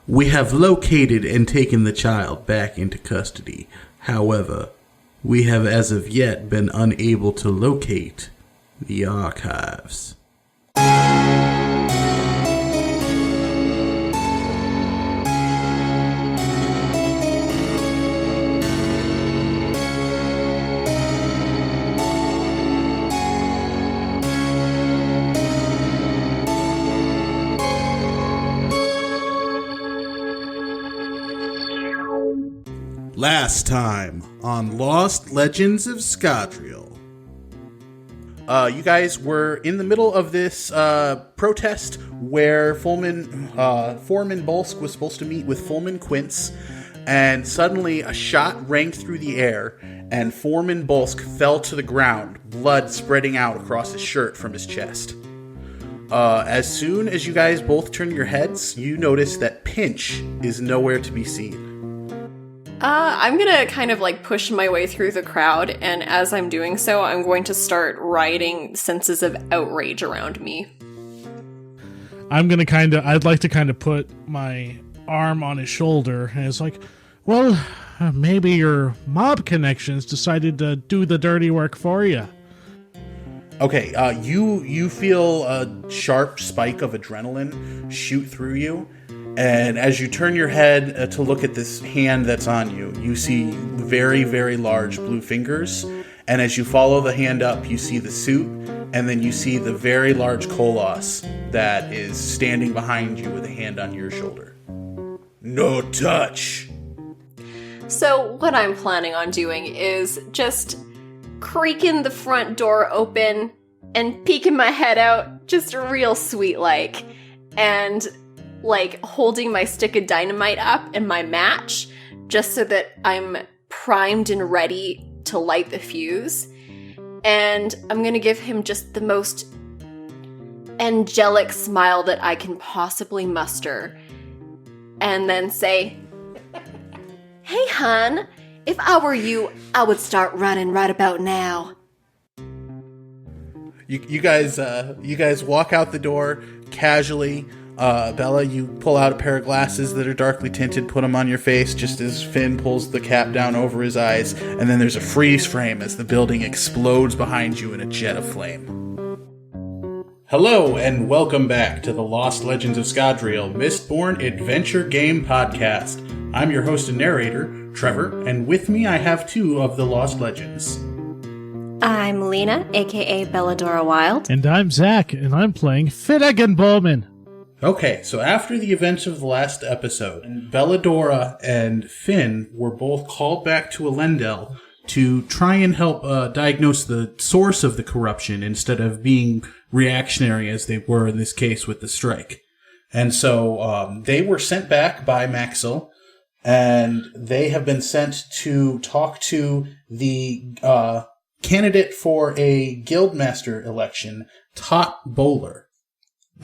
We have located and taken the child back into custody. However, we have as of yet been unable to locate the archives. Last time on Lost Legends of Scadrial. You guys were in the middle of this protest where Foreman Bolsk was supposed to meet with Foreman Quince, and suddenly a shot rang through the air, and Foreman Bolsk fell to the ground, blood spreading out across his shirt from his chest. As soon as you guys both turn your heads, you notice that Pinch is nowhere to be seen. I'm gonna kind of like push my way through the crowd, and as I'm doing so, I'm going to start rioting senses of outrage around me. I'd like to put my arm on his shoulder, and it's like, well, maybe your mob connections decided to do the dirty work for you. Okay, you feel a sharp spike of adrenaline shoot through you. And as you turn your head to look at this hand that's on you, you see very, very large blue fingers. And as you follow the hand up, you see the suit, and then you see the very large Koloss that is standing behind you with a hand on your shoulder. No touch! So what I'm planning on doing is just creaking the front door open and peeking my head out, just real sweet like, and like holding my stick of dynamite up and my match just so that I'm primed and ready to light the fuse. And I'm gonna give him just the most angelic smile that I can possibly muster, and then say, "Hey, hon, if I were you, I would start running right about now." You guys walk out the door casually. Bella, you pull out a pair of glasses that are darkly tinted, put them on your face just as Finn pulls the cap down over his eyes, and then there's a freeze frame as the building explodes behind you in a jet of flame. Hello, and welcome back to the Lost Legends of Scadrial Mistborn Adventure Game Podcast. I'm your host and narrator, Trevor, and with me I have two of the Lost Legends. I'm Lena, aka Beladora Wilde. And I'm Zach, and I'm playing Finnigan Bomon. Okay, so after the events of the last episode, Beladora and Finn were both called back to Elendel to try and help diagnose the source of the corruption instead of being reactionary as they were in this case with the strike. And so they were sent back by Maxil, and they have been sent to talk to the candidate for a Guildmaster election, Tot Bowler.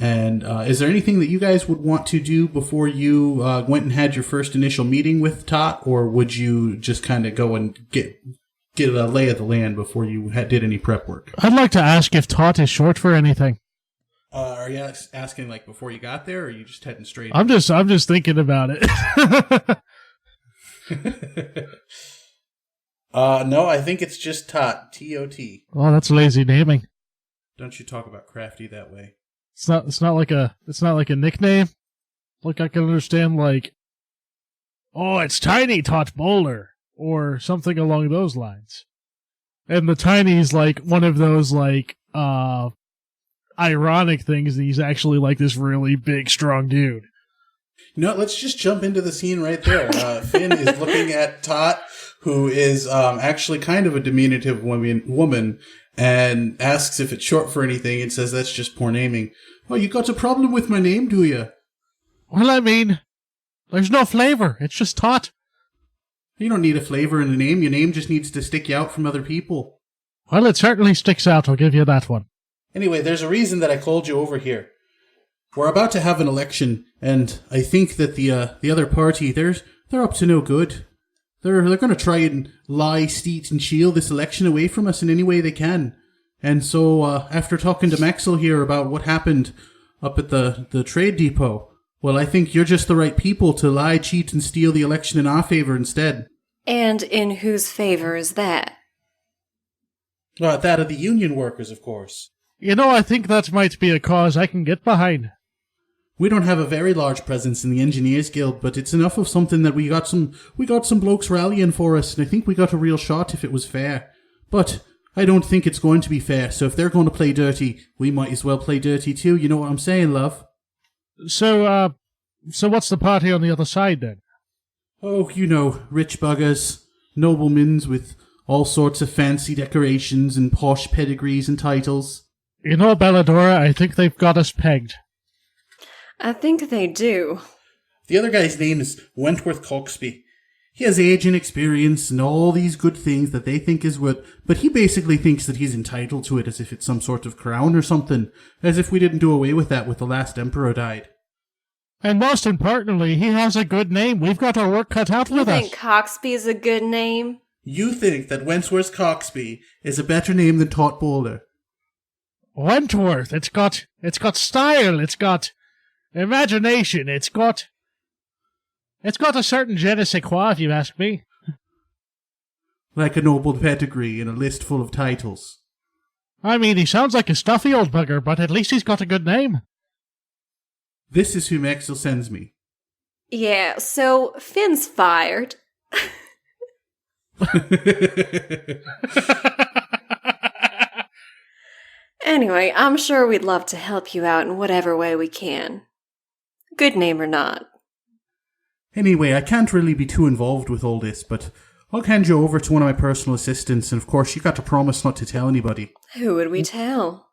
And is there anything that you guys would want to do before you went and had your first initial meeting with Tot, or would you just kind of go and get a lay of the land before you did any prep work? I'd like to ask if Tot is short for anything. Are you asking like before you got there, or are you just heading straight? I'm just thinking about it. No, I think it's just Tot. T-O-T. Oh, that's lazy naming. Don't you talk about Crafty that way. It's not like a nickname. Like I can understand like, oh, it's Tiny Tot Bowler or something along those lines. And the Tiny's like one of those like ironic things that he's actually like this really big strong dude. No, let's just jump into the scene right there. Finn is looking at Tot, who is actually kind of a diminutive woman, and asks if it's short for anything, and says that's just poor naming. Oh, you got a problem with my name, do you? Well, I mean, there's no flavor. It's just Tot. You don't need a flavor in the name. Your name just needs to stick you out from other people. Well, it certainly sticks out. I'll give you that one. Anyway, there's a reason that I called you over here. We're about to have an election, and I think that the other party, they're up to no good. They're going to try and lie, steal, and shield this election away from us in any way they can. And so, after talking to Maxil here about what happened up at the trade depot, Well, I think you're just the right people to lie, cheat, and steal the election in our favor instead. And in whose favor is that? That of the union workers, of course. I think that might be a cause I can get behind. We don't have a very large presence in the Engineers Guild, but it's enough of something that we got some blokes rallying for us, and I think we got a real shot if it was fair. But I don't think it's going to be fair, so if they're going to play dirty, we might as well play dirty too, you know what I'm saying, love? So what's the party on the other side, then? Oh, rich buggers, noblemans with all sorts of fancy decorations and posh pedigrees and titles. Belladora, I think they've got us pegged. I think they do. The other guy's name is Wentworth Coxby. He has age and experience and all these good things that they think is what, but he basically thinks that he's entitled to it as if it's some sort of crown or something, as if we didn't do away with that with the last emperor died. And most importantly, he has a good name. We've got our work cut out with us. You think Coxby's a good name? You think that Wentworth Coxby is a better name than Tot Bowler? Wentworth, it's got style, it's got imagination, it's got a certain je ne sais quoi, if you ask me. Like a noble pedigree and a list full of titles. I mean, he sounds like a stuffy old bugger, but at least he's got a good name. This is who Maxwell sends me. Yeah, so Finn's fired. Anyway, I'm sure we'd love to help you out in whatever way we can. Good name or not. Anyway, I can't really be too involved with all this, but I'll hand you over to one of my personal assistants, and of course you got to promise not to tell anybody. Who would we tell?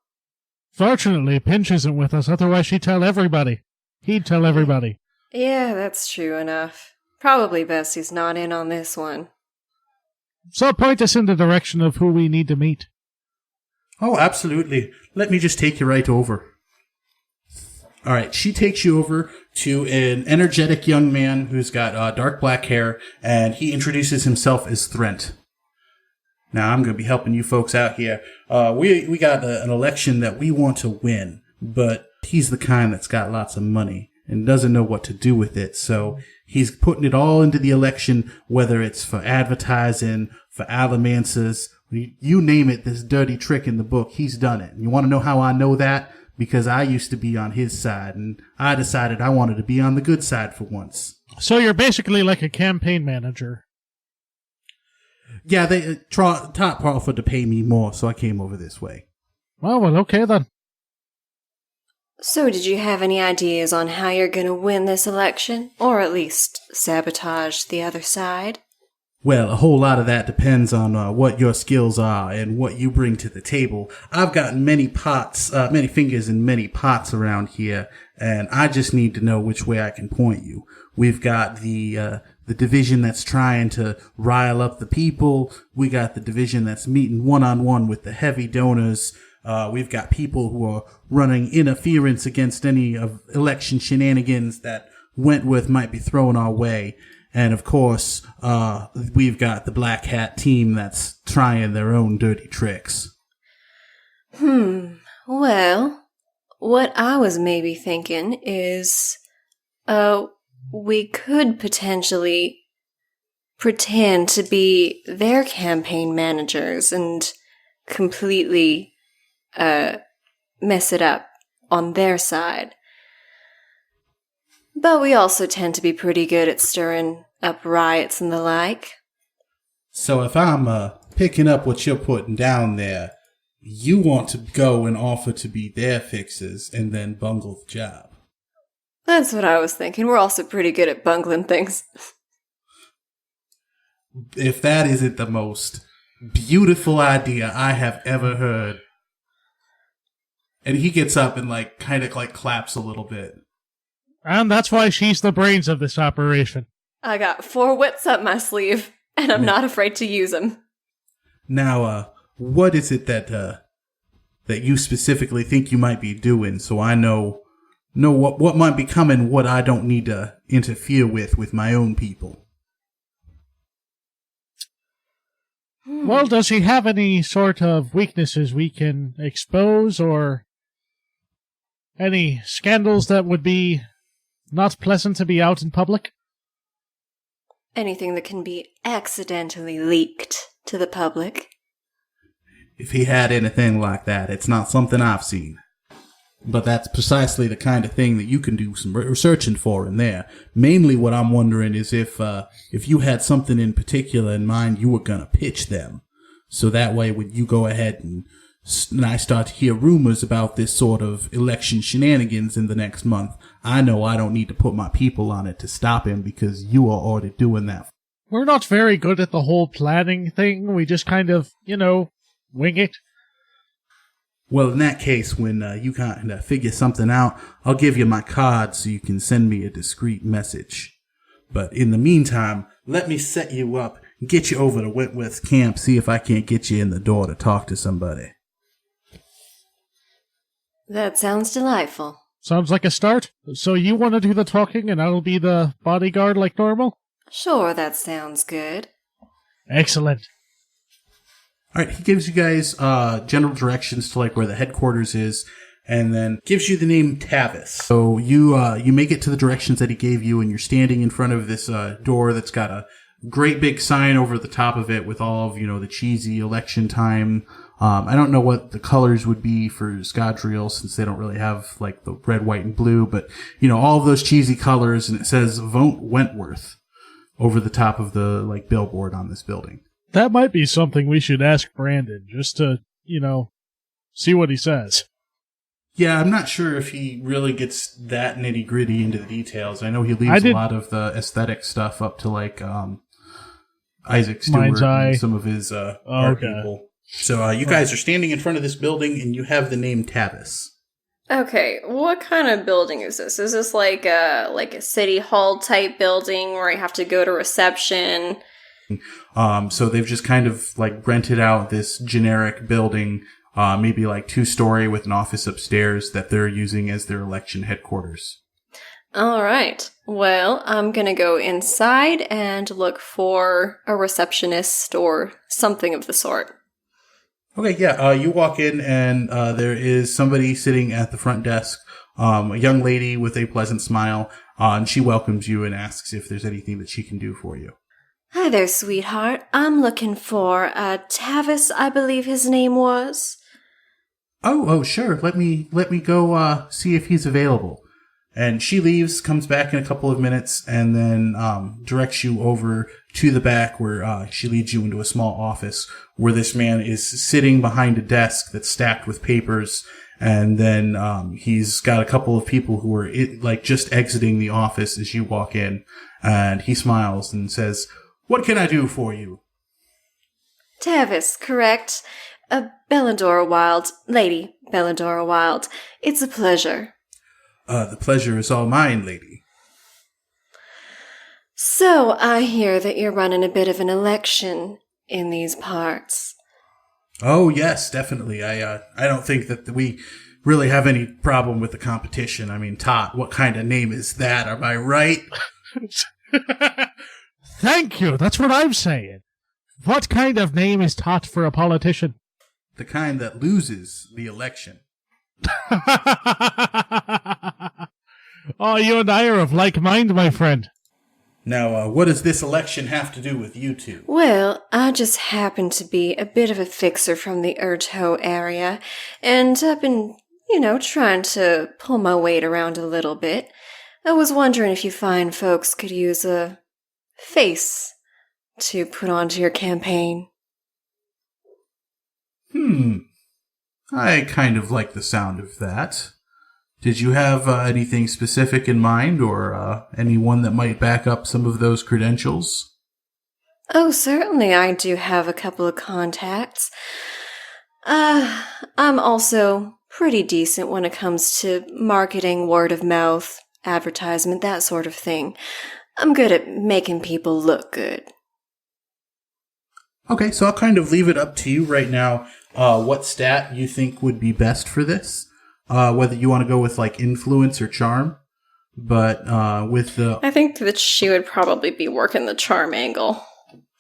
Fortunately, Pinch isn't with us, otherwise she'd tell everybody. He'd tell everybody. Yeah, that's true enough. Probably best he's not in on this one. So point us in the direction of who we need to meet. Oh, absolutely. Let me just take you right over. All right, she takes you over to an energetic young man who's got dark black hair, and he introduces himself as Thrent. Now, I'm going to be helping you folks out here. We got an election that we want to win, but he's the kind that's got lots of money and doesn't know what to do with it, so he's putting it all into the election, whether it's for advertising, for allomances, you name it, this dirty trick in the book, he's done it. You want to know how I know that? Because I used to be on his side, and I decided I wanted to be on the good side for once. So you're basically like a campaign manager. Yeah, they top offered to pay me more, so I came over this way. Oh, well, okay then. So did you have any ideas on how you're going to win this election? Or at least sabotage the other side? Well, a whole lot of that depends on what your skills are and what you bring to the table. I've got many fingers in many pots around here, and I just need to know which way I can point you. We've got the division that's trying to rile up the people. We got the division that's meeting one-on-one with the heavy donors. We've got people who are running interference against any of election shenanigans that Wentworth might be throwing our way. And of course, we've got the Black Hat team that's trying their own dirty tricks. Well, what I was maybe thinking is, we could potentially pretend to be their campaign managers and completely, mess it up on their side. But we also tend to be pretty good at stirring up riots and the like. So if I'm picking up what you're putting down there, you want to go and offer to be their fixers and then bungle the job. That's what I was thinking. We're also pretty good at bungling things. If that isn't the most beautiful idea I have ever heard. And he gets up and kind of claps a little bit. And that's why she's the brains of this operation. I got 4 wits up my sleeve, and I'm not afraid to use them. Now, what is it that you specifically think you might be doing, so I know what might be coming, what I don't need to interfere with my own people? Well, does he have any sort of weaknesses we can expose, or any scandals that would be not pleasant to be out in public? Anything that can be accidentally leaked to the public. If he had anything like that, it's not something I've seen. But that's precisely the kind of thing that you can do some researching for in there. Mainly what I'm wondering is if you had something in particular in mind you were going to pitch them. So that way when you go ahead and I start to hear rumors about this sort of election shenanigans in the next month, I know I don't need to put my people on it to stop him because you are already doing that. We're not very good at the whole planning thing. We just kind of, wing it. Well, in that case, when you kind of figure something out, I'll give you my card so you can send me a discreet message. But in the meantime, let me set you up, get you over to Wentworth Camp, see if I can't get you in the door to talk to somebody. That sounds delightful. Sounds like a start. So you want to do the talking and I'll be the bodyguard like normal? Sure, that sounds good. Excellent. All right, he gives you guys general directions to like where the headquarters is, and then gives you the name Tavis. So you make it to the directions that he gave you, and you're standing in front of this door that's got a great big sign over the top of it with all of the cheesy election time. I don't know what the colors would be for Scadrial since they don't really have like the red, white, and blue, but all of those cheesy colors, and it says "Vote Wentworth" over the top of the like billboard on this building. That might be something we should ask Brandon, just to, see what he says. Yeah, I'm not sure if he really gets that nitty-gritty into the details. I know he leaves a lot of the aesthetic stuff up to, like, Isaac Stewart and some of his art people. So you guys are standing in front of this building, and you have the name Tavis. Okay, what kind of building is this? Is this like a city hall type building where I have to go to reception? So they've just kind of like rented out this generic building, maybe like 2-story with an office upstairs that they're using as their election headquarters. All right. Well, I'm going to go inside and look for a receptionist or something of the sort. Okay, yeah. You walk in and there is somebody sitting at the front desk, a young lady with a pleasant smile, and she welcomes you and asks if there's anything that she can do for you. Hi there, sweetheart. I'm looking for Tavis, I believe his name was. Oh, sure. Let me go see if he's available. And she leaves, comes back in a couple of minutes, and then directs you over to the back where she leads you into a small office where this man is sitting behind a desk that's stacked with papers. And then he's got a couple of people who are just exiting the office as you walk in. And he smiles and says, "What can I do for you?" Tavis, correct? Beladora Wilde. Lady Beladora Wilde. It's a pleasure. The pleasure is all mine, lady. So, I hear that you're running a bit of an election in these parts. Oh, yes, definitely. I don't think that we really have any problem with the competition. I mean, Tot, what kind of name is that? Am I right? Thank you. That's what I'm saying. What kind of name is Tot for a politician? The kind that loses the election. Oh, you and I are of like mind, my friend. Now, what does this election have to do with you two? Well, I just happen to be a bit of a fixer from the Urto area, and I've been, trying to pull my weight around a little bit. I was wondering if you fine folks could use a face to put onto your campaign. I kind of like the sound of that. Did you have anything specific in mind, or anyone that might back up some of those credentials? Oh, certainly I do have a couple of contacts. I'm also pretty decent when it comes to marketing, word of mouth, advertisement, that sort of thing. I'm good at making people look good. Okay, so I'll kind of leave it up to you right now what stat you think would be best for this. Whether you want to go with like influence or charm. But with the... I think that she would probably be working the charm angle.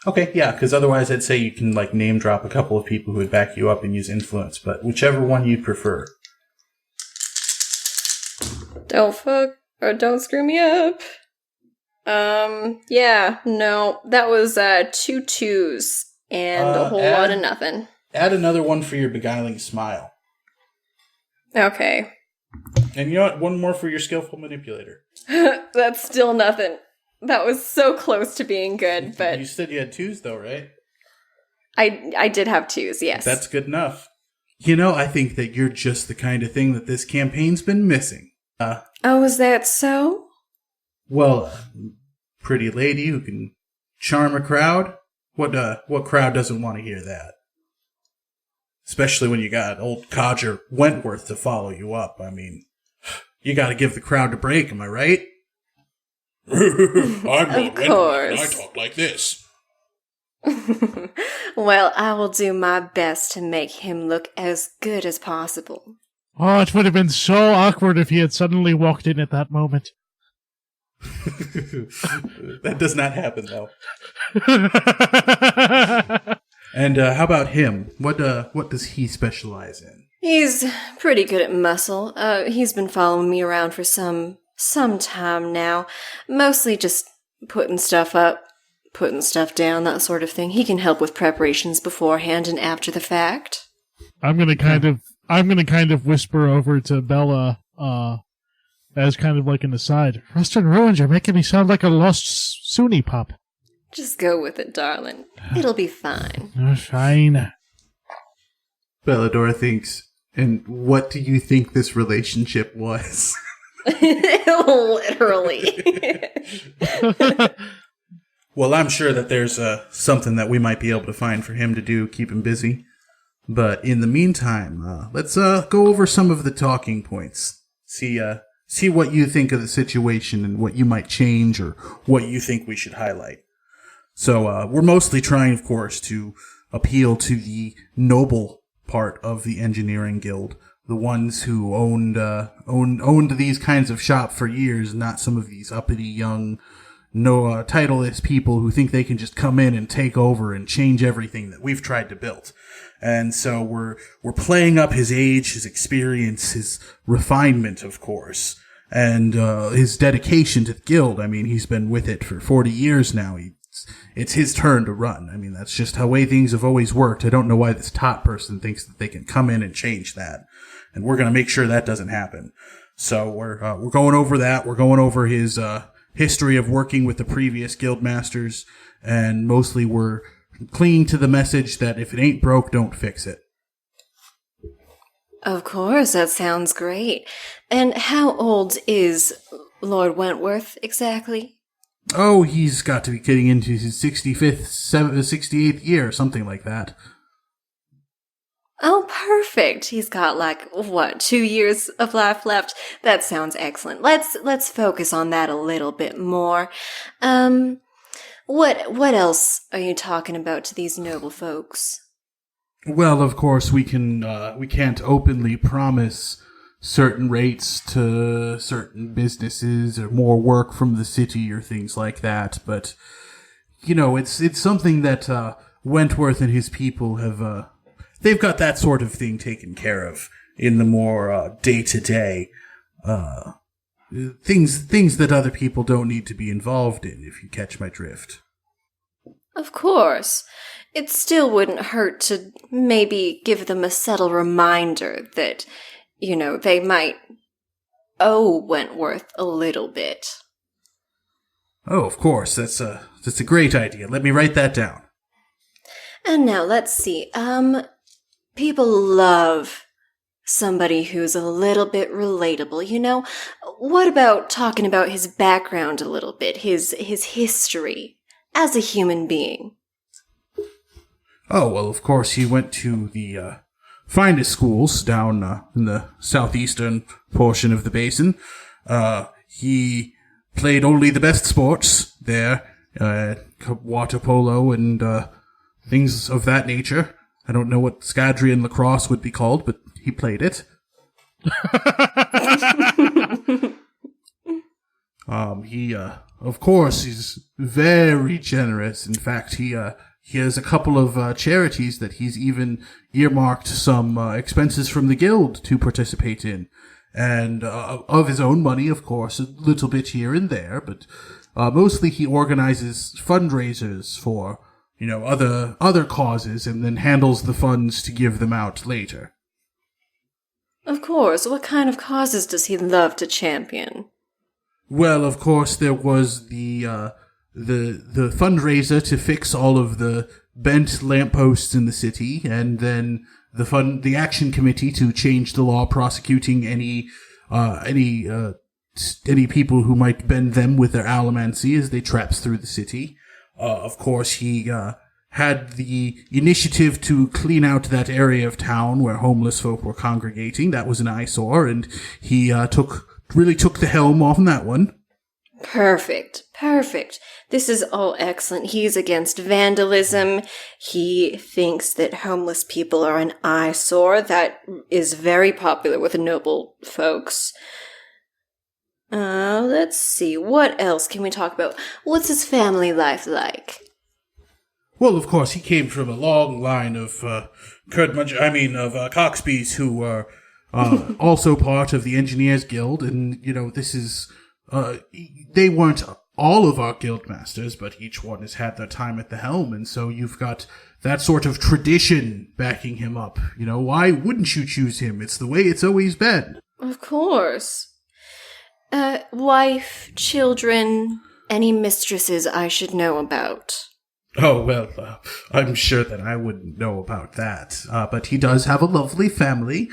Okay, yeah, because otherwise I'd say you can like name drop a couple of people who would back you up and use influence, but whichever one you prefer. Don't fuck Or don't screw me up. Yeah, no, that was 2 2s and a whole lot of nothing. Add another one for your beguiling smile. Okay. And you know what? One more for your skillful manipulator. That's still nothing. That was so close to being good, but... You said you had 2s, though, right? I did have 2s, yes. That's good enough. You know, I think that you're just the kind of thing that this campaign's been missing. Oh, is that so? Well, pretty lady who can charm a crowd? What crowd doesn't want to hear that? Especially when you got old codger Wentworth to follow you up. I mean, you gotta give the crowd a break, am I right? I'm Lord Wentworth, and I talk like this. Well, I will do my best to make him look as good as possible. Oh, it would have been so awkward if he had suddenly walked in at that moment. That does not happen, though. And how about him? What does he specialize in? He's pretty good at muscle. He's been following me around for some time now. Mostly just putting stuff up, putting stuff down, that sort of thing. He can help with preparations beforehand and after the fact. I'm gonna kind of whisper over to Bella, as kind of like an aside. Rust and Ruins, you're making me sound like a lost Sunni pup. Just go with it, darling. It'll be fine. Fine. Beladora thinks, and what do you think this relationship was? Literally. Well, I'm sure that there's something that we might be able to find for him to do, keep him busy. But in the meantime, let's go over some of the talking points. See what you think of the situation and what you might change or what you think we should highlight. So we're mostly trying, of course, to appeal to the noble part of the engineering guild, the ones who owned these kinds of shop for years, not some of these uppity young, titleless people who think they can just come in and take over and change everything that we've tried to build. And so we're playing up his age, his experience, his refinement, of course, and his dedication to the guild. I mean, he's been with it for 40 years now. It's his turn to run. I mean, that's just how way things have always worked. I don't know why this top person thinks that they can come in and change that. And we're going to make sure that doesn't happen. So we're going over that. We're going over his history of working with the previous guildmasters, and mostly we're clinging to the message that if it ain't broke, don't fix it. Of course, that sounds great. And how old is Lord Wentworth exactly? Oh, he's got to be getting into his 68th year, something like that. Oh, perfect. He's got 2 years of life left. That sounds excellent. Let's focus on that a little bit more. What else are you talking about to these noble folks? Well, of course, we can't openly promise certain rates to certain businesses or more work from the city or things like that, but it's something that Wentworth and his people have they've got that sort of thing taken care of in the more day-to-day things that other people don't need to be involved in, if you catch my drift. Of course. It still wouldn't hurt to maybe give them a subtle reminder that, they might owe Wentworth a little bit. Oh, of course. That's a great idea. Let me write that down. And now let's see. People love somebody who's a little bit relatable, What about talking about his background a little bit, his history as a human being? Oh, well, of course, he went to the finest schools down in the southeastern portion of the basin. He played only the best sports there, water polo and things of that nature. I don't know what Scadrian lacrosse would be called, but he played it. He, of course, is very generous. In fact, he has a couple of charities that he's even earmarked some expenses from the guild to participate in. and of his own money, of course, a little bit here and there, but mostly he organizes fundraisers for, other causes and then handles the funds to give them out later. Of course. What kind of causes does he love to champion? Well, of course, there was the fundraiser to fix all of the bent lampposts in the city, and then the action committee to change the law prosecuting any people who might bend them with their allomancy as they traps through the city. Of course, he had the initiative to clean out that area of town where homeless folk were congregating. That was an eyesore, and he really took the helm on that one. Perfect. This is all excellent. He's against vandalism. He thinks that homeless people are an eyesore. That is very popular with noble folks. Let's see. What else can we talk about? What's his family life like? Well, of course, he came from a long line of Coxbees who were also part of the Engineers Guild, and, this is... they weren't all of our guildmasters, but each one has had their time at the helm, and so you've got that sort of tradition backing him up. Why wouldn't you choose him? It's the way it's always been. Of course. Wife, children, any mistresses I should know about? Oh, well, I'm sure that I wouldn't know about that. But he does have a lovely family.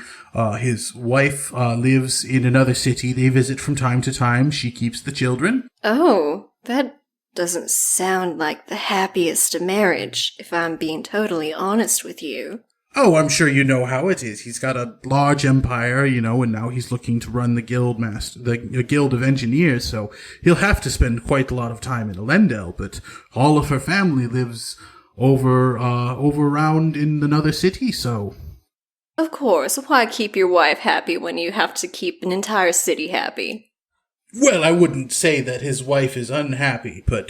His wife lives in another city. They visit from time to time. She keeps the children. Oh, that doesn't sound like the happiest marriage, if I'm being totally honest with you. Oh, I'm sure you know how it is. He's got a large empire, and now he's looking to run the Guild of Engineers, so he'll have to spend quite a lot of time in Elendel, but all of her family lives over around in another city, so... Of course. Why keep your wife happy when you have to keep an entire city happy? Well, I wouldn't say that his wife is unhappy, but,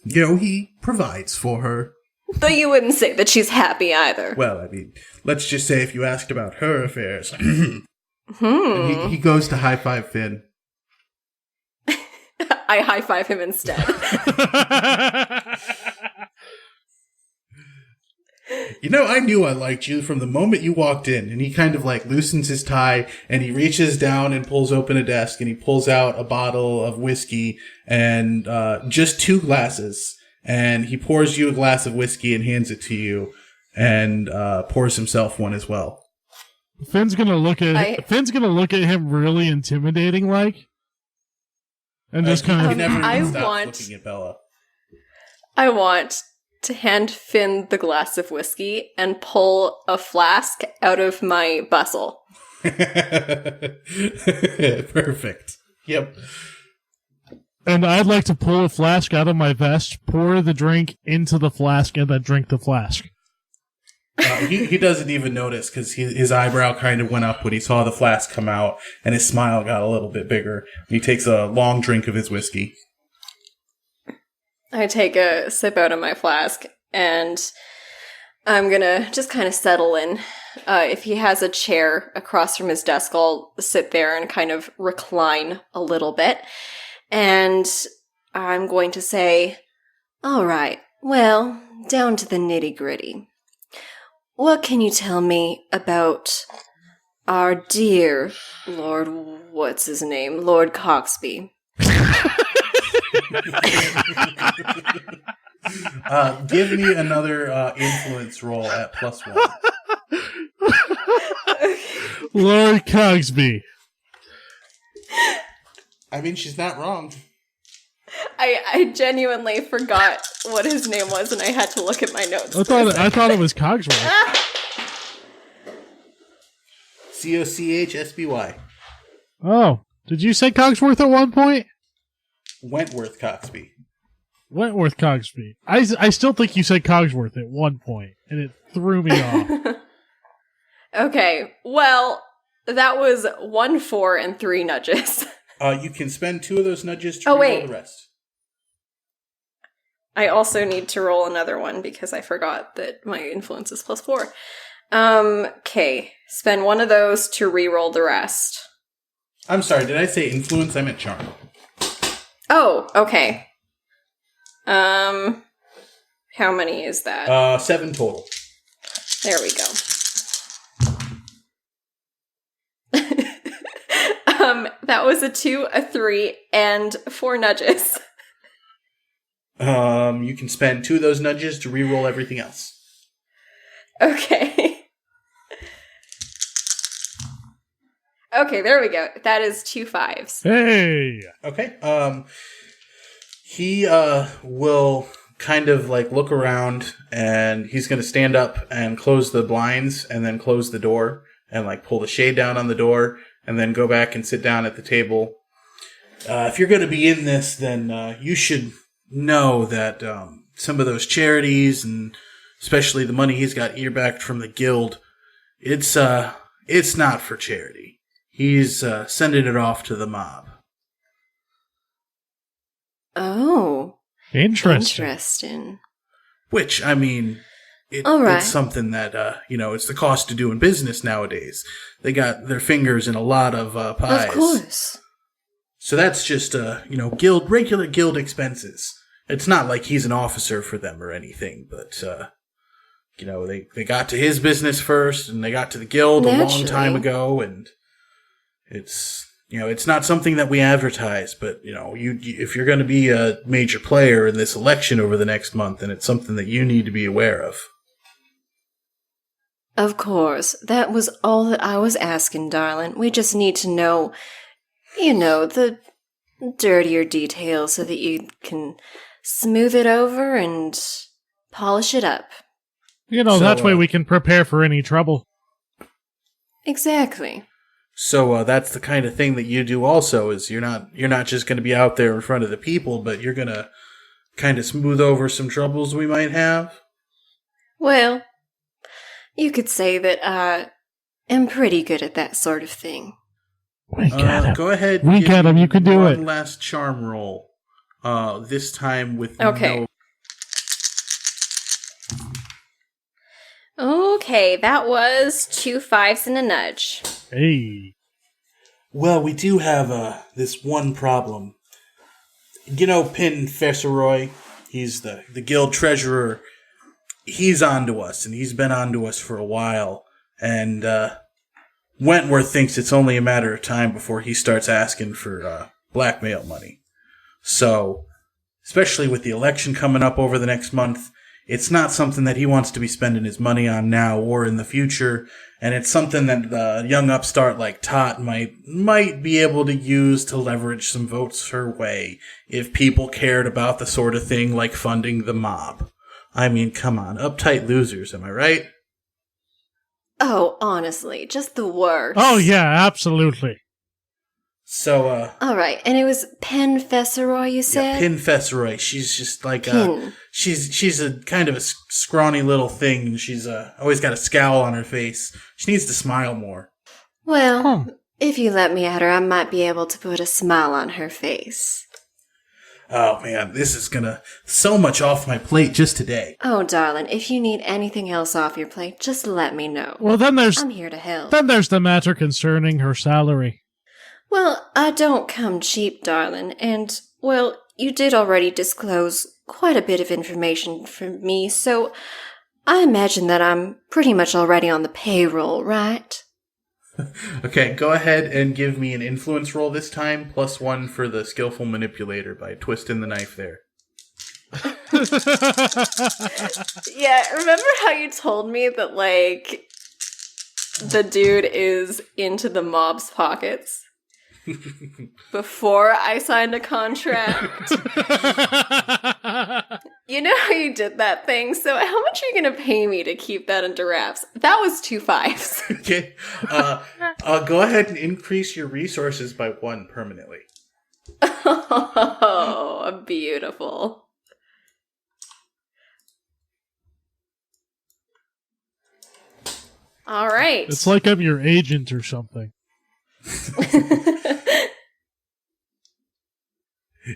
he provides for her. Though you wouldn't say that she's happy either. Well, let's just say if you asked about her affairs. He goes to high-five Finn. I high-five him instead. I knew I liked you from the moment you walked in. And he kind of loosens his tie and he reaches down and pulls open a desk and he pulls out a bottle of whiskey and just 2 glasses. And he pours you a glass of whiskey and hands it to you, and pours himself one as well. Finn's gonna look at him really intimidating, and just kind of. He never even stops looking at Bella. I want to hand Finn the glass of whiskey and pull a flask out of my bustle. Perfect. Yep. And I'd like to pull a flask out of my vest, pour the drink into the flask, and then drink the flask. He doesn't even notice because his eyebrow kind of went up when he saw the flask come out, and his smile got a little bit bigger. He takes a long drink of his whiskey. I take a sip out of my flask, and I'm gonna just kind of settle in. If he has a chair across from his desk, I'll sit there and kind of recline a little bit. And I'm going to say, all right, well, down to the nitty-gritty. What can you tell me about our dear Lord, what's his name? Lord Coxby? Give me another influence roll at +1. Lord Coxby. She's not wrong. I genuinely forgot what his name was, and I had to look at my notes. I thought it was Cogsworth. Cochsby. Oh, did you say Cogsworth at one point? Wentworth Coxby. Wentworth Cogsby. I still think you said Cogsworth at one point, and it threw me off. Okay, well, that was 1 4 and 3 nudges. You can spend 2 of those nudges to roll the rest. I also need to roll another one because I forgot that my influence is +4. Okay. Spend 1 of those to re-roll the rest. I'm sorry, did I say influence? I meant charm. Oh, okay. How many is that? 7 total. There we go. That was a 2, a 3, and 4 nudges. You can spend 2 of those nudges to re-roll everything else. Okay. Okay, there we go. That is 2 5s. Hey! Okay. He will kind of like look around, and he's going to stand up and close the blinds, and then close the door, and like pull the shade down on the door, and then go back and sit down at the table. If you're going to be in this, then you should know that some of those charities, and especially the money he's got earbacked from the guild, it's not for charity. He's sending it off to the mob. Oh. Interesting. Which, I mean, All right. it's something that, it's the cost of doing business nowadays. They got their fingers in a lot of pies. Of course. So that's just, regular guild expenses. It's not like he's an officer for them or anything, but, they got to his business first, and they got to the guild a long time ago, and it's not something that we advertise, but, if you're going to be a major player in this election over the next month, then it's something that you need to be aware of. Of course. That was all that I was asking, darling. We just need to know, the dirtier details so that you can smooth it over and polish it up. That way we can prepare for any trouble. Exactly. So that's the kind of thing that you do also, is you're not just going to be out there in front of the people, but you're going to kind of smooth over some troubles we might have? Well, you could say that I am pretty good at that sort of thing. Wink at him. Go ahead. Wink at him, you can do it. One last charm roll. This time with Okay. no... Okay, that was 2 5s and a nudge. Hey. Well, we do have this one problem. Pin Fesseroy, he's the guild treasurer. He's onto us, and he's been onto us for a while. And Wentworth thinks it's only a matter of time before he starts asking for blackmail money. So, especially with the election coming up over the next month, it's not something that he wants to be spending his money on now or in the future, and it's something that a young upstart like Tot might be able to use to leverage some votes her way if people cared about the sort of thing like funding the mob. I mean, come on, uptight losers, am I right? Oh, honestly, just the worst. Oh, yeah, absolutely. So, All right, and it was Pen Fesseroy, you said? yeah, Pin Fesseroy, she's just like Pin. she's a kind of a scrawny little thing, and she's always got a scowl on her face. She needs to smile more. Well, if you let me at her, I might be able to put a smile on her face. Oh man, this is gonna so much off my plate just today. Oh, darling, if you need anything else off your plate, just let me know. Well, then there's I'm here to help. the matter concerning her salary. Well, I don't come cheap, darling, and, well, you did already disclose quite a bit of information from me, so I imagine that I'm pretty much already on the payroll, right? Okay, go ahead and give me an influence roll this time, +1 for the skillful manipulator by twisting the knife there. Yeah, remember how you told me that, the dude is into the mob's pockets? Before I signed a contract. You know how you did that thing? So how much are you going to pay me to keep that under wraps? That was 2 5s. Okay, go ahead and increase your resources by 1 permanently. Oh, beautiful. All right. It's like I'm your agent or something.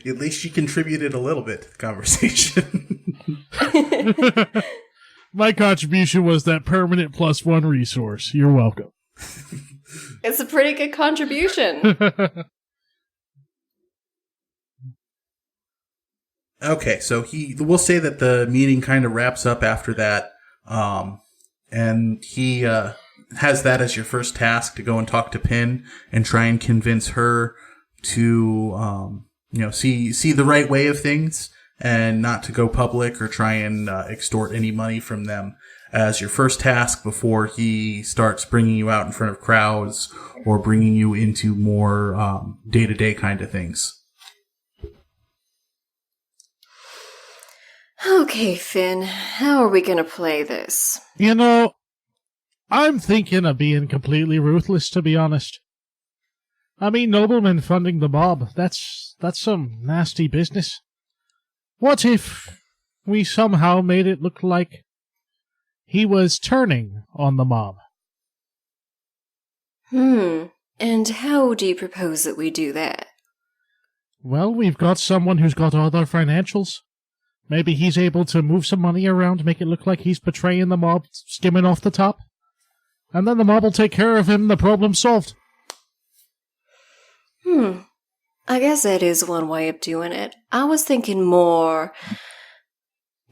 At least you contributed a little bit to the conversation. My contribution was that permanent +1 resource. You're welcome. It's a pretty good contribution. Okay, so we'll say that the meeting kind of wraps up after that, and he has that as your first task to go and talk to Pin and try and convince her to see the right way of things and not to go public or try and extort any money from them as your first task before he starts bringing you out in front of crowds or bringing you into more day-to-day kind of things. Okay, Finn, how are we gonna play this? You know, I'm thinking of being completely ruthless, to be honest. I mean, noblemen funding the mob, that's some nasty business. What if we somehow made it look like he was turning on the mob? And how do you propose that we do that? Well, we've got someone who's got all our financials. Maybe he's able to move some money around, make it look like he's betraying the mob, skimming off the top. And then the mob will take care of him, the problem's solved. I guess that is one way of doing it. I was thinking more,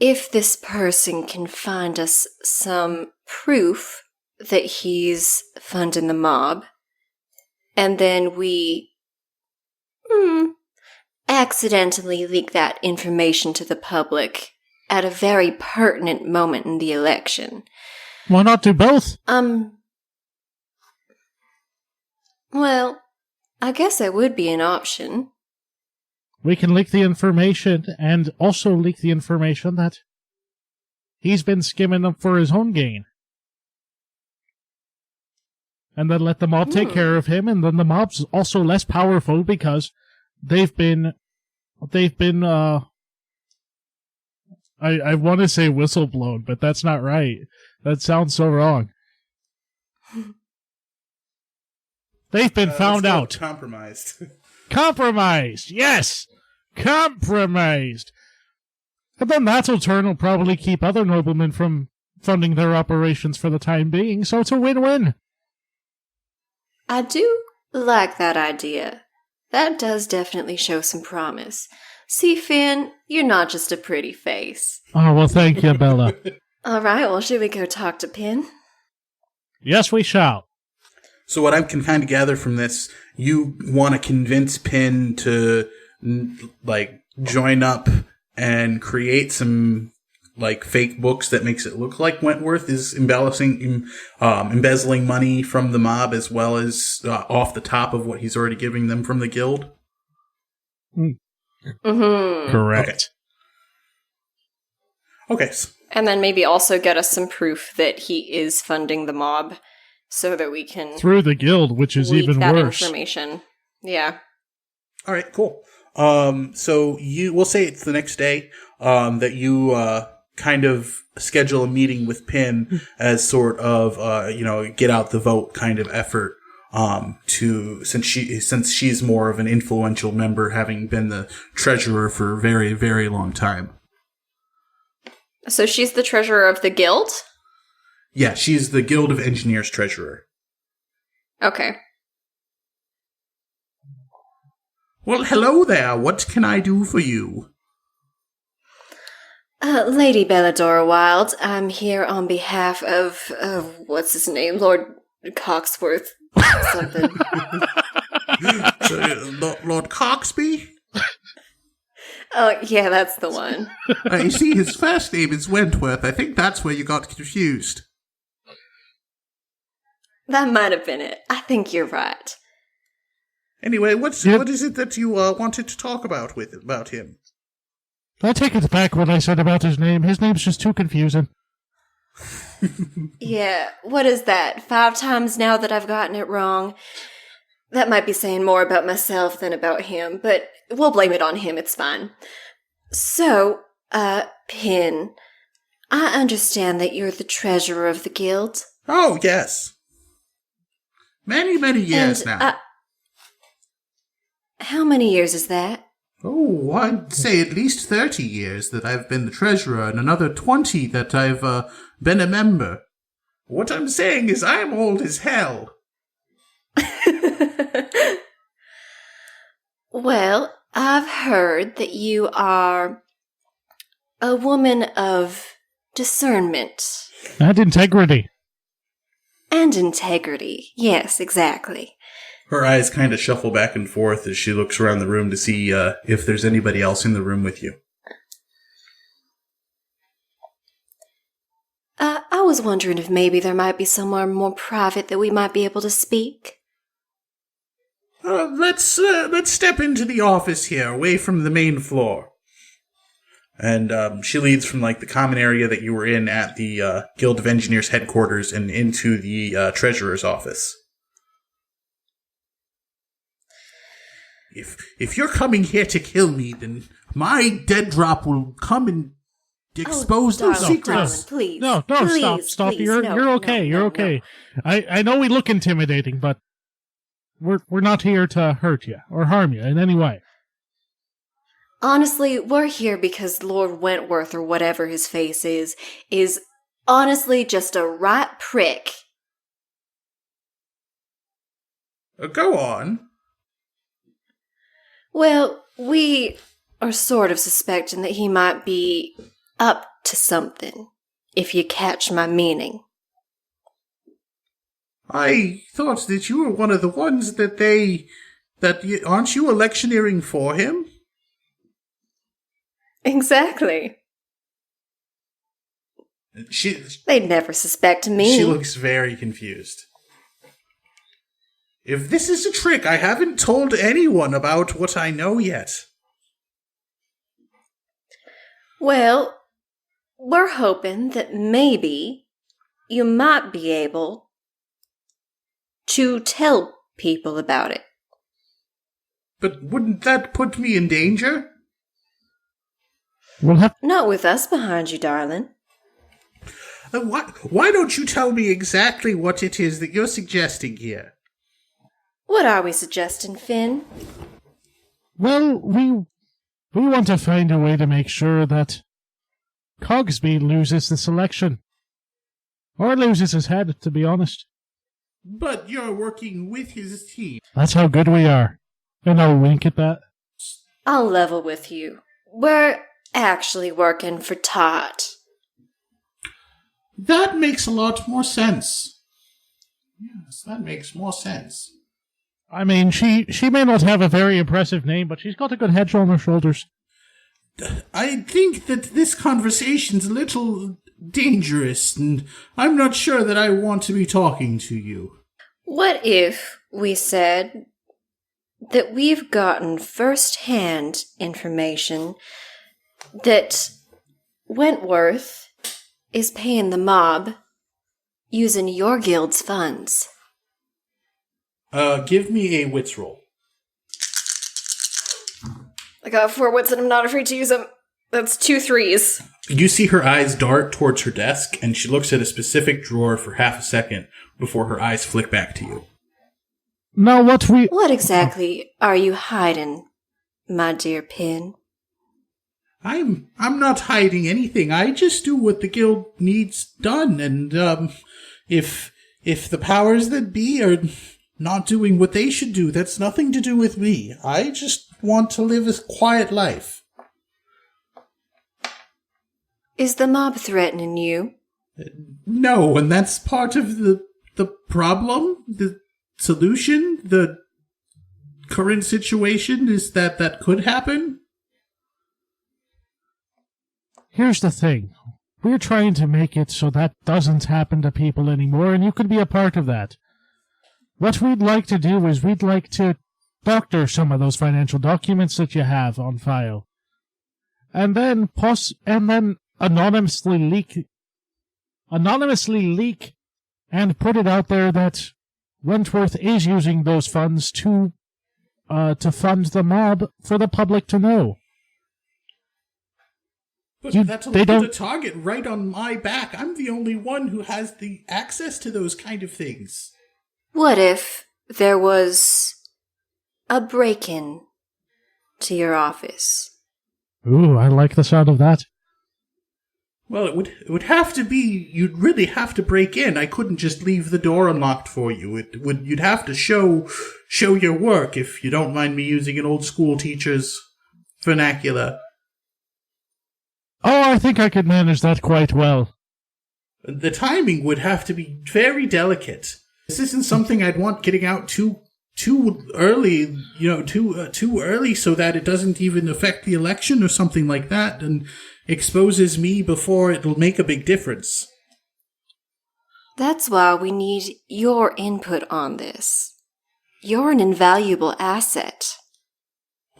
if this person can find us some proof that he's funding the mob, and then we accidentally leak that information to the public at a very pertinent moment in the election. Why not do both? Well, I guess that would be an option. We can leak the information and also leak the information that he's been skimming them for his own gain. And then let the mob take care of him, and then the mob's also less powerful because I want to say whistleblown, but that's not right. That sounds so wrong. They've been found out. Compromised. Compromised! Yes! Compromised! And then that in turn will probably keep other noblemen from funding their operations for the time being, so it's a win-win. I do like that idea. That does definitely show some promise. See, Finn, you're not just a pretty face. Oh, well, thank you, Bella. All right, well, should we go talk to Pin? Yes, we shall. So what I can kind of gather from this, you want to convince Pin to, join up and create some, fake books that makes it look like Wentworth is embezzling money from the mob as well as off the top of what he's already giving them from the guild? Correct. Okay. And then maybe also get us some proof that he is funding the mob so that we can... Through the guild, which is leak even that worse. information. Yeah. All right, cool. So we'll say it's the next day that you kind of schedule a meeting with Pin as sort of get out the vote kind of effort since she's more of an influential member, having been the treasurer for a very, very long time. So she's the treasurer of the guild? Yeah, she's the Guild of Engineers treasurer. Okay. Well, hello there. What can I do for you? Lady Beladora Wilde, I'm here on behalf of, what's his name? Lord Coxworth something. Lord Coxby? Oh, yeah, that's the one. I see his first name is Wentworth. I think that's where you got confused. That might have been it. I think you're right. Anyway, what is it that you wanted to talk about him? I take it back what I said about his name. His name's just too confusing. Yeah, what is that? 5 times now that I've gotten it wrong? That might be saying more about myself than about him, but we'll blame it on him, it's fine. So, Pin, I understand that you're the treasurer of the guild. Oh, yes. Many, many years now. How many years is that? Oh, I'd say at least 30 years that I've been the treasurer, and another 20 that I've been a member. What I'm saying is I'm old as hell. Well, I've heard that you are a woman of discernment. And integrity. And integrity. Yes, exactly. Her eyes kind of shuffle back and forth as she looks around the room to see if there's anybody else in the room with you. I was wondering if maybe there might be somewhere more private that we might be able to speak. Let's step into the office here, away from the main floor. And she leads from like the common area that you were in at the Guild of Engineers headquarters and into the treasurer's office. If you're coming here to kill me, then my dead drop will come and expose those darling, secrets. Darling, please. No, please, stop. Please, You're okay. You're okay. I know we look intimidating, but we're not here to hurt you or harm you in any way. Honestly, we're here because Lord Wentworth, or whatever his face is honestly just a right prick. Go on. Well, we are sort of suspecting that he might be up to something, if you catch my meaning. I thought that you were one of the ones aren't you electioneering for him? Exactly. They'd never suspect me. She looks very confused. If this is a trick, I haven't told anyone about what I know yet. Well, we're hoping that maybe you might be able to tell people about it. But wouldn't that put me in danger? Not with us behind you, darling. Why don't you tell me exactly what it is that you're suggesting here? What are we suggesting, Finn? Well, we want to find a way to make sure that Cogsby loses this election. Or loses his head, to be honest. But you're working with his team. That's how good we are. And I'll wink at that. I'll level with you. We're actually working for Todd. That makes a lot more sense. Yes, that makes more sense. I mean, she may not have a very impressive name, but she's got a good head on her shoulders. I think that this conversation's a little dangerous, and I'm not sure that I want to be talking to you. What if we said that we've gotten first-hand information that Wentworth is paying the mob using your guild's funds? Give me a wits roll. I got 4 wits and I'm not afraid to use them. That's 2 3s. You see her eyes dart towards her desk, and she looks at a specific drawer for half a second before her eyes flick back to you. Now What exactly are you hiding, my dear Pin? I'm not hiding anything. I just do what the guild needs done, and if the powers that be are not doing what they should do, that's nothing to do with me. I just want to live a quiet life. Is the mob threatening you? No, and that's part of the problem. The solution, the current situation is that could happen. Here's the thing. We're trying to make it so that doesn't happen to people anymore, and you could be a part of that. What we'd like to do is we'd like to doctor some of those financial documents that you have on file. And then anonymously leak and put it out there that Wentworth is using those funds to fund the mob for the public to know. But that's a target right on my back. I'm the only one who has the access to those kind of things. What if there was a break-in to your office? Ooh, I like the sound of that. Well, it would have to be. You'd really have to break in. I couldn't just leave the door unlocked for you. You'd have to show your work, if you don't mind me using an old school teacher's vernacular. Oh, I think I could manage that quite well. The timing would have to be very delicate. This isn't something I'd want getting out too early, too early, so that it doesn't even affect the election or something like that, and exposes me before it'll make a big difference. That's why we need your input on this. You're an invaluable asset.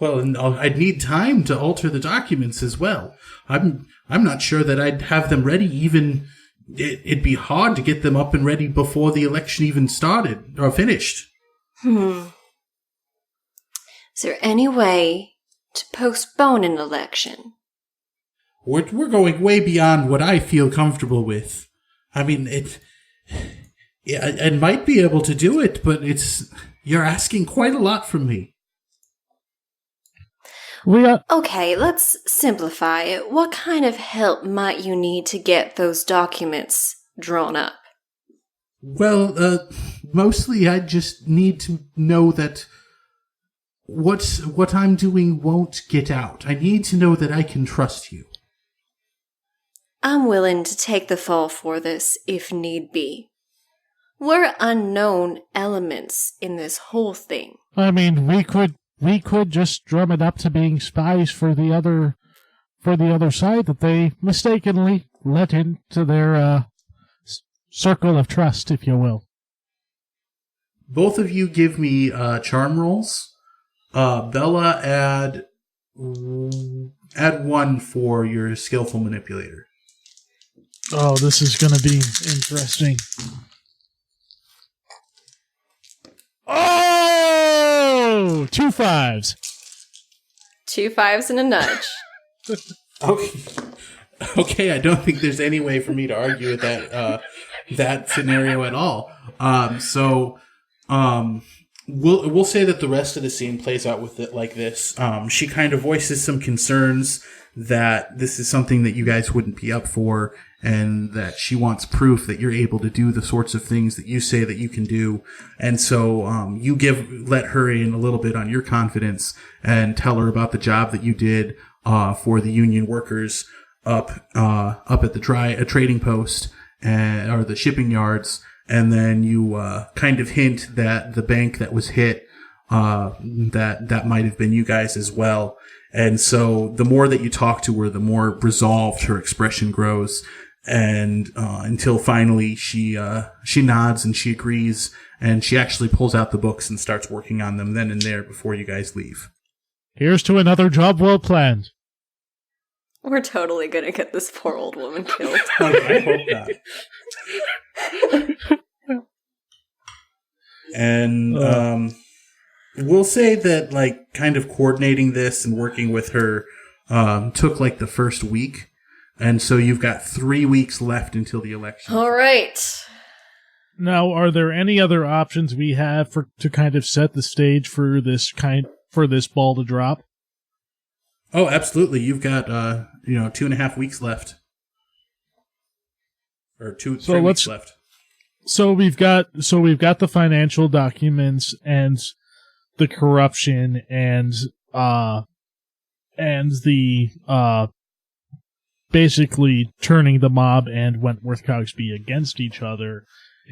Well, and I'd need time to alter the documents as well. I'm not sure that I'd have them ready even. It'd be hard to get them up and ready before the election even started or finished. Is there any way to postpone an election? We're going way beyond what I feel comfortable with. I mean, I might be able to do it, but you're asking quite a lot from me. Okay, let's simplify it. What kind of help might you need to get those documents drawn up? Well, mostly I just need to know that what I'm doing won't get out. I need to know that I can trust you. I'm willing to take the fall for this if need be. We're unknown elements in this whole thing. I mean, we could just drum it up to being spies for the other side that they mistakenly let into their circle of trust, if you will. Both of you give me charm rolls. Bella, add 1 for your skillful manipulator. Oh, this is going to be interesting. Oh! 2 5s. 2 5s and a nudge. Okay, I don't think there's any way for me to argue with that scenario at all. We'll say that the rest of the scene plays out with it like this. She kind of voices some concerns that this is something that you guys wouldn't be up for, and that she wants proof that you're able to do the sorts of things that you say that you can do. And so you let her in a little bit on your confidence and tell her about the job that you did for the union workers up at the trading post or the shipping yards. And then you kind of hint that the bank that was hit, that might have been you guys as well. And so the more that you talk to her, the more resolved her expression grows. And until finally she nods and she agrees, and she actually pulls out the books and starts working on them then and there before you guys leave. Here's to another job well planned. We're totally gonna get this poor old woman killed. I hope not. And we'll say that, like, kind of coordinating this and working with her took like the first week. And so you've got 3 weeks left until the election. All right. Now, are there any other options we have to kind of set the stage for this ball to drop? Oh, absolutely. You've got 2.5 weeks left. Or 3 weeks left. So we've got the financial documents and the corruption and the basically turning the mob and Wentworth Cogsby against each other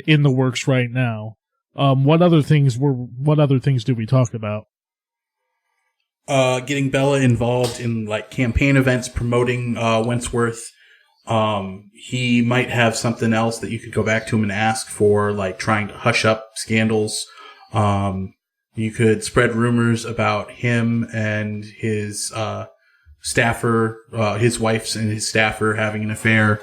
in the works right now. What other things do we talk about? Getting Bella involved in like campaign events, promoting Wentworth. He might have something else that you could go back to him and ask for, like trying to hush up scandals. You could spread rumors about him and his staffer, his wife's and his staffer having an affair.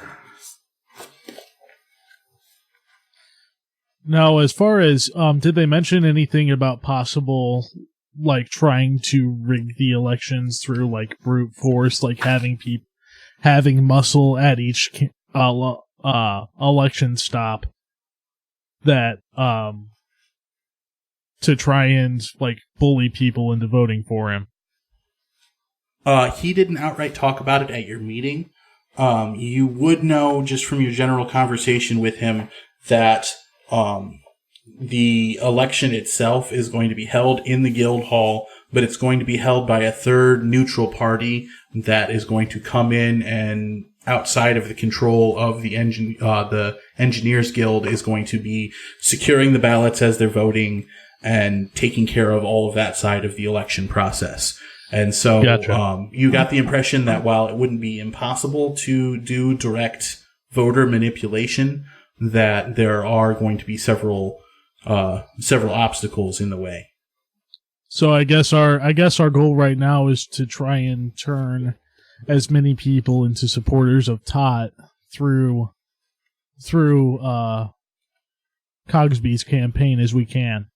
Now, as far as, did they mention anything about possible, like, trying to rig the elections through, like, brute force, like having muscle at each election stop that to try and like bully people into voting for him? He didn't outright talk about it at your meeting, you would know just from your general conversation with him that the election itself is going to be held in the guild hall, but it's going to be held by a third neutral party that is going to come in and outside of the control of the Engineers Guild is going to be securing the ballots as they're voting and taking care of all of that side of the election process. And so Gotcha. You got the impression that while it wouldn't be impossible to do direct voter manipulation, that there are going to be several obstacles in the way. So I guess our goal right now is to try and turn as many people into supporters of Tot through Cogsby's campaign as we can.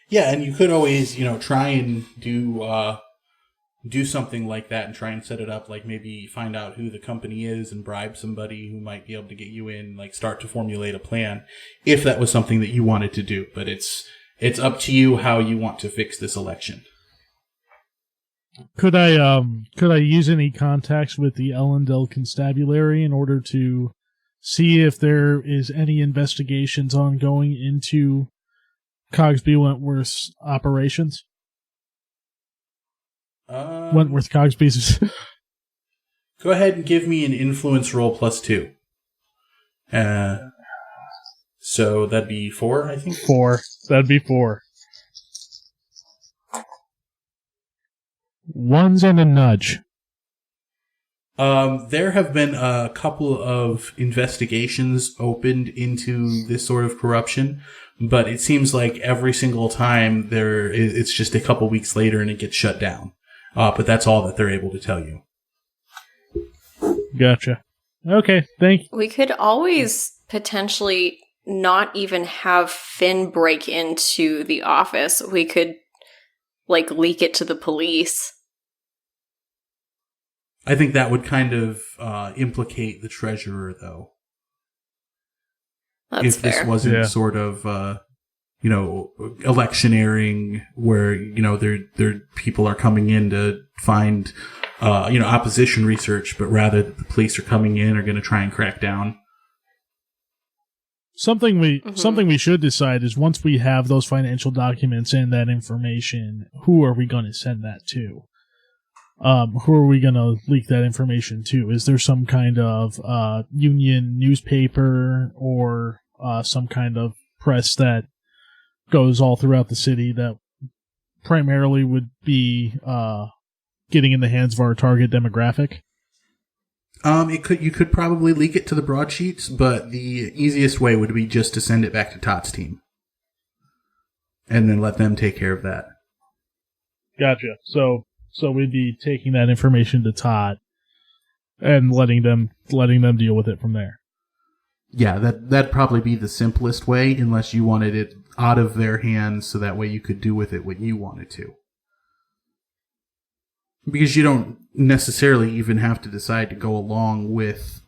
Yeah, and you could always, try and do something like that and try and set it up, like maybe find out who the company is and bribe somebody who might be able to get you in, like start to formulate a plan, if that was something that you wanted to do. But it's up to you how you want to fix this election. Could I use any contacts with the Ellendale Constabulary in order to see if there is any investigations ongoing into Cogsby Wentworth's operations? Wentworth Cogsby's. Go ahead and give me an influence roll +2. So that'd be 4, I think? 4. That'd be 4. Ones and a nudge. There have been a couple of investigations opened into this sort of corruption, but it seems like every single time it's just a couple weeks later and it gets shut down. But that's all that they're able to tell you. Gotcha. Okay, thank you. We could always potentially not even have Finn break into the office. We could, leak it to the police. I think that would kind of implicate the treasurer, though. That's if fair. This wasn't sort of, electioneering where, their people are coming in to find, opposition research, but rather that the police are coming in, are going to try and crack down. Something we should decide is once we have those financial documents and that information, who are we going to send that to? Who are we going to leak that information to? Is there some kind of union newspaper or some kind of press that goes all throughout the city that primarily would be getting in the hands of our target demographic? You could probably leak it to the broadsheets, but the easiest way would be just to send it back to Tot's team. And then let them take care of that. Gotcha. So we'd be taking that information to Tot and letting them deal with it from there. Yeah, that'd probably be the simplest way, unless you wanted it out of their hands so that way you could do with it what you wanted to. Because you don't necessarily even have to decide to go along with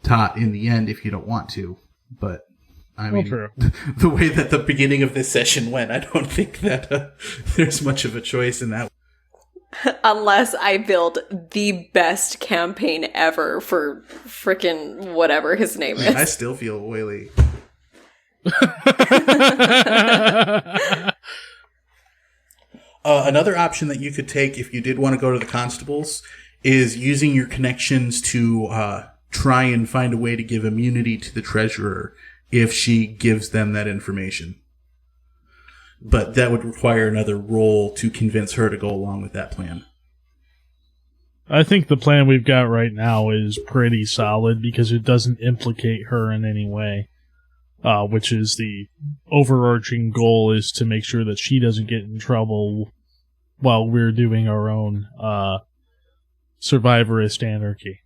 Tot in the end if you don't want to. But, I mean, true. The way that the beginning of this session went, I don't think that there's much of a choice in that. Unless I build the best campaign ever for frickin' whatever his name is. I still feel oily. Another option that you could take if you did want to go to the constables is using your connections to try and find a way to give immunity to the treasurer if she gives them that information. But that would require another roll to convince her to go along with that plan. I think the plan we've got right now is pretty solid because it doesn't implicate her in any way. Which is the overarching goal, is to make sure that she doesn't get in trouble while we're doing our own survivorist anarchy.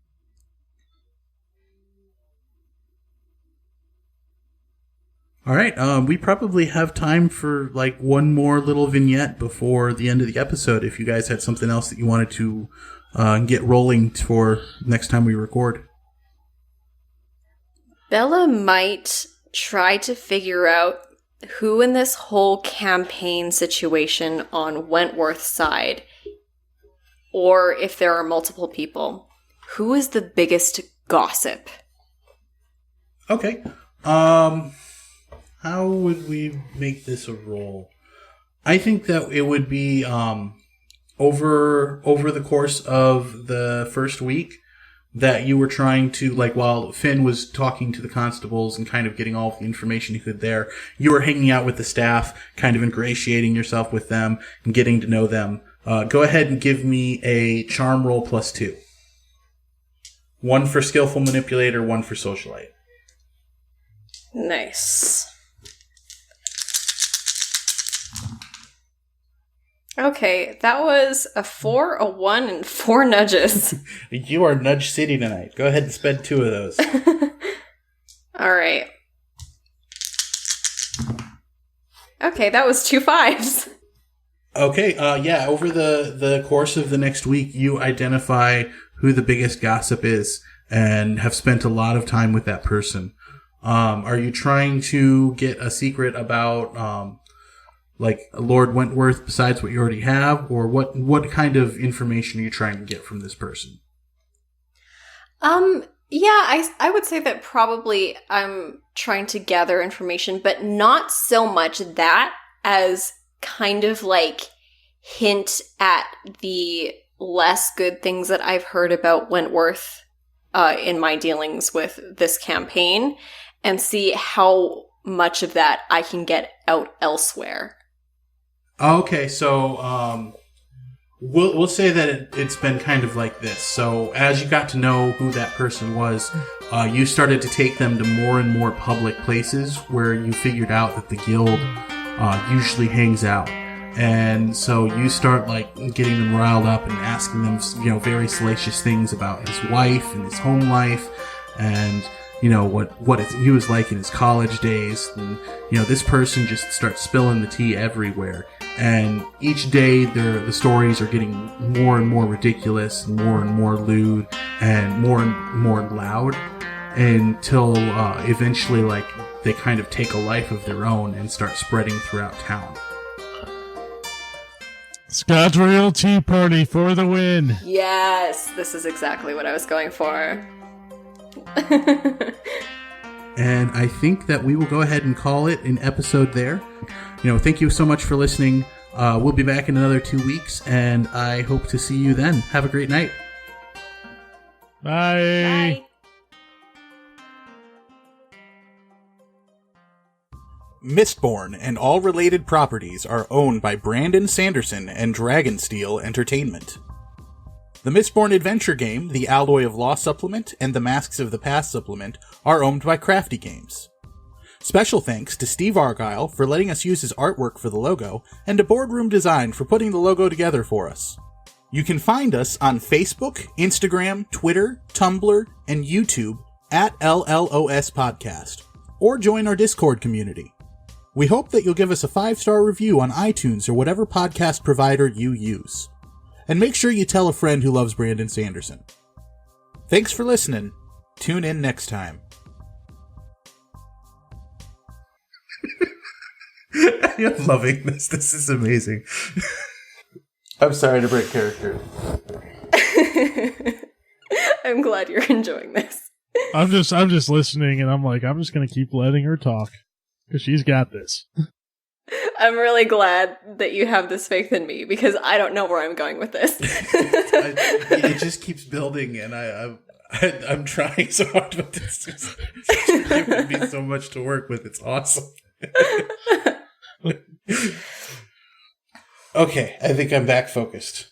All right, we probably have time for one more little vignette before the end of the episode. If you guys had something else that you wanted to get rolling for next time we record. Bella might try to figure out who in this whole campaign situation on Wentworth's side, or if there are multiple people, who is the biggest gossip? Okay. How would we make this a roll? I think that it would be over the course of the first week that you were trying to, like, while Finn was talking to the constables and kind of getting all of the information he could there, you were hanging out with the staff, kind of ingratiating yourself with them and getting to know them. Go ahead and give me a charm roll +2. 1 for skillful manipulator, 1 for socialite. Nice. Okay, that was a 4, a 1, and 4 nudges. You are Nudge City tonight. Go ahead and spend 2 of those. All right. Okay, that was 2 5s. Okay, yeah, over the course of the next week, you identify who the biggest gossip is and have spent a lot of time with that person. Are you trying to get a secret about, like Lord Wentworth besides what you already have, or what kind of information are you trying to get from this person? Yeah, I would say that probably I'm trying to gather information, but not so much that as kind of like hint at the less good things that I've heard about Wentworth in my dealings with this campaign, and see how much of that I can get out elsewhere. Okay, so we'll say that it's been kind of like this. So as you got to know who that person was, you started to take them to more and more public places where you figured out that the guild usually hangs out. And so you start like getting them riled up and asking them, very salacious things about his wife and his home life, and what he was like in his college days. And this person just starts spilling the tea everywhere. And each day, the stories are getting more and more ridiculous, and more lewd, and more loud, until eventually, like, they kind of take a life of their own and start spreading throughout town. Scadrial Tea Party for the win. Yes, this is exactly what I was going for. And I think that we will go ahead and call it an episode there. Thank you so much for listening. We'll be back in another 2 weeks, and I hope to see you then. Have a great night. Bye. Bye. Mistborn and all related properties are owned by Brandon Sanderson and Dragonsteel Entertainment. The Mistborn adventure game, the Alloy of Law supplement, and the Masks of the Past supplement are owned by Crafty Games. Special thanks to Steve Argyle for letting us use his artwork for the logo, and to Boardroom Design for putting the logo together for us. You can find us on Facebook, Instagram, Twitter, Tumblr, and YouTube at LLOS Podcast, or join our Discord community. We hope that you'll give us a 5-star review on iTunes or whatever podcast provider you use. And make sure you tell a friend who loves Brandon Sanderson. Thanks for listening. Tune in next time. I'm loving this. This is amazing. I'm sorry to break character. I'm glad you're enjoying this. I'm just listening, and I'm like, I'm just gonna keep letting her talk because she's got this. I'm really glad that you have this faith in me, because I don't know where I'm going with this. It just keeps building, and I'm trying so hard, but this is giving me so much to work with. It's awesome. Okay, I think I'm back focused.